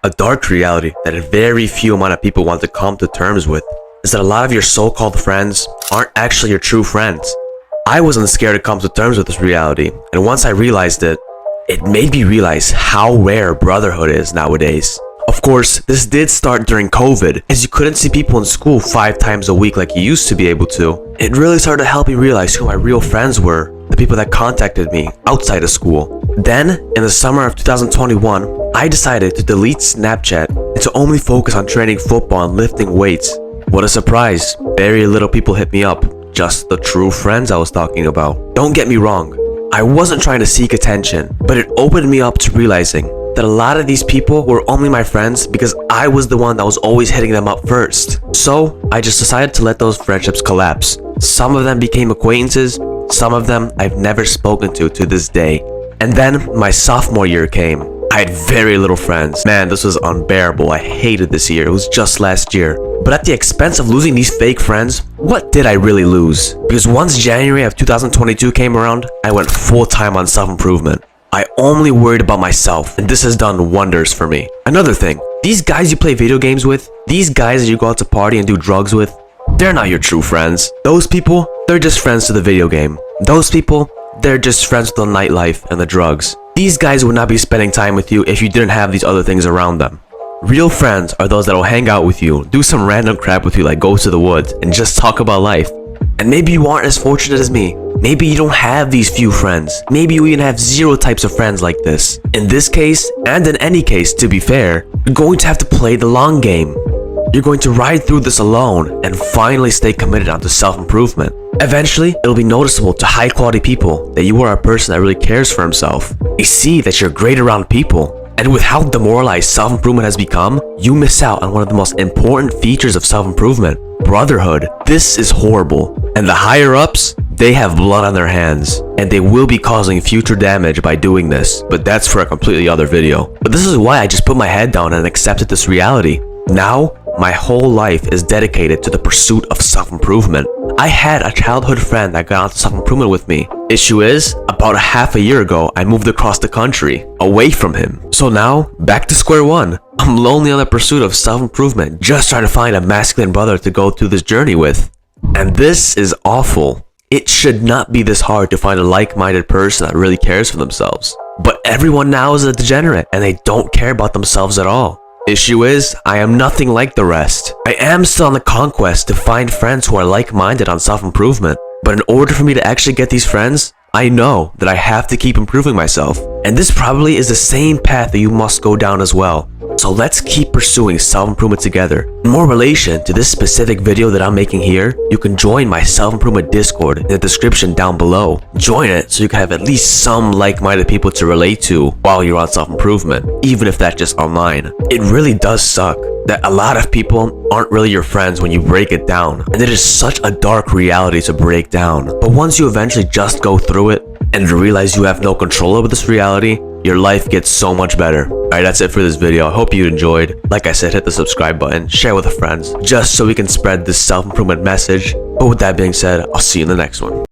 A dark reality that a very few amount of people want to come to terms with is that a lot of your so-called friends aren't actually your true friends. I wasn't scared to come to terms with this reality, and once I realized it, it made me realize how rare brotherhood is nowadays. Of course, this did start during COVID, as you couldn't see people in school 5 times a week like you used to be able to. It really started to help me realize who my real friends were, the people that contacted me outside of school. Then, in the summer of 2021, I decided to delete Snapchat and to only focus on training football and lifting weights. What a surprise, very little people hit me up, just the true friends I was talking about. Don't get me wrong, I wasn't trying to seek attention, but it opened me up to realizing that a lot of these people were only my friends because I was the one that was always hitting them up first. So I just decided to let those friendships collapse. Some of them became acquaintances, some of them I've never spoken to this day. And then my sophomore year came. I had very little friends. Man, this was unbearable. I hated this year. It was just last year. But at the expense of losing these fake friends, what did I really lose? Because once January of 2022 came around, I went full time on self-improvement. I only worried about myself, and this has done wonders for me. Another thing, these guys you play video games with, these guys that you go out to party and do drugs with, they're not your true friends. Those people, they're just friends to the video game. Those people, they're just friends with the nightlife and the drugs. These guys would not be spending time with you if you didn't have these other things around them. Real friends are those that will hang out with you, do some random crap with you like go to the woods, and just talk about life. And maybe you aren't as fortunate as me. Maybe you don't have these few friends. Maybe you even have 0 types of friends like this. In this case, and in any case, to be fair, you're going to have to play the long game. You're going to ride through this alone and finally stay committed onto self-improvement. Eventually, it'll be noticeable to high-quality people that you are a person that really cares for himself. You see that you're great around people. And with how demoralized self-improvement has become, you miss out on one of the most important features of self-improvement, brotherhood. This is horrible. And the higher-ups, they have blood on their hands, and they will be causing future damage by doing this, but that's for a completely other video. But this is why I just put my head down and accepted this reality. Now, my whole life is dedicated to the pursuit of self-improvement. I had a childhood friend that got onto self-improvement with me. Issue is, about half a year ago, I moved across the country, away from him. So now, back to square one. I'm lonely on the pursuit of self-improvement, just trying to find a masculine brother to go through this journey with. And this is awful. It should not be this hard to find a like-minded person that really cares for themselves. But everyone now is a degenerate, and they don't care about themselves at all. Issue is, I am nothing like the rest. I am still on the conquest to find friends who are like-minded on self-improvement. But in order for me to actually get these friends, I know that I have to keep improving myself. And this probably is the same path that you must go down as well. So let's keep pursuing self-improvement together. In more relation to this specific video that I'm making here, you can join my self-improvement Discord in the description down below. Join it so you can have at least some like-minded people to relate to while you're on self-improvement, even if that's just online. It really does suck that a lot of people aren't really your friends when you break it down, and it is such a dark reality to break down. But once you eventually just go through it and realize you have no control over this reality, your life gets so much better. Alright, that's it for this video. I hope you enjoyed. Like I said, hit the subscribe button, share with friends, just so we can spread this self-improvement message. But with that being said, I'll see you in the next one.